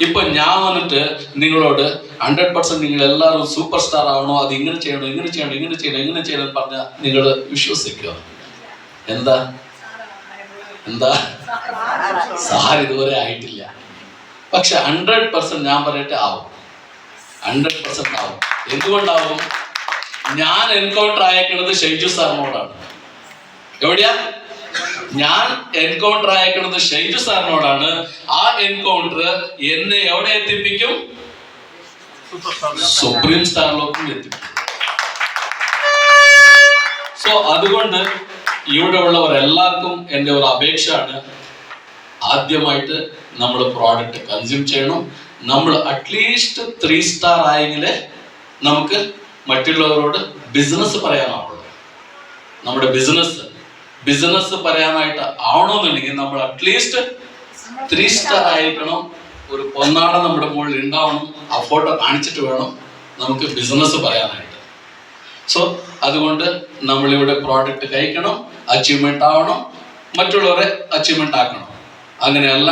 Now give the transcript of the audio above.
ഇപ്പൊ ഞാൻ വന്നിട്ട് നിങ്ങളോട് 100% നിങ്ങൾ എല്ലാവരും സൂപ്പർ സ്റ്റാർ ആവണോ, അത് ഇങ്ങനെ ചെയ്യണോ, ഇങ്ങനെ ചെയ്യണം, ഇങ്ങനെ ചെയ്യണം, ഇങ്ങനെ ചെയ്യണം എന്ന് പറഞ്ഞാൽ നിങ്ങൾ വിശ്വസിക്കുക. എന്താ എന്താ സാർ ഇതുവരെ ആയിട്ടില്ല. പക്ഷെ 100% ഞാൻ പറയട്ടെ ആവും. 100% ആവും. എന്തുകൊണ്ടാവും? ഞാൻ എൻകൗണ്ടർ അയക്കുന്നത് ഷൈജു സാറിനോടാണ്. എവിടെയാ? ഞാൻ എൻകൗണ്ടർ അയക്കുന്നത് ഷൈജു സാറിനോടാണ്. ആ എൻകൗണ്ടർ എന്നെ എവിടെ എത്തിപ്പിക്കും? സുപ്രീം സ്റ്റാറിലോട്ടും എത്തിപ്പിക്കും. സോ അതുകൊണ്ട് ഇവിടെ ഉള്ളവർ എല്ലാവർക്കും എൻ്റെ ഒരു അപേക്ഷയാണ്, ആദ്യമായിട്ട് നമ്മൾ പ്രോഡക്റ്റ് കൺസ്യൂം ചെയ്യണം. നമ്മൾ അറ്റ്ലീസ്റ്റ് 3 സ്റ്റാർ ആയെങ്കിലേ നമുക്ക് മറ്റുള്ളവരോട് ബിസിനസ് പറയാനാവുള്ളൂ. നമ്മുടെ ബിസിനസ് പറയാനായിട്ട് ആവണമെന്നുണ്ടെങ്കിൽ നമ്മൾ അറ്റ്ലീസ്റ്റ് 3 സ്റ്റാർ ആയിരിക്കണം. ഒരു പൊന്നാട നമ്മുടെ മുകളിൽ ഉണ്ടാവണം. ആ ഫോട്ടോ കാണിച്ചിട്ട് വേണം നമുക്ക് ബിസിനസ് പറയാനായിട്ട്. സോ അതുകൊണ്ട് നമ്മളിവിടെ പ്രോഡക്റ്റ് കഴിക്കണം, അച്ചീവ്മെന്റ് ആവണം, മറ്റുള്ളവരെ അച്ചീവ്മെന്റ് ആക്കണം. അങ്ങനെ എല്ലാ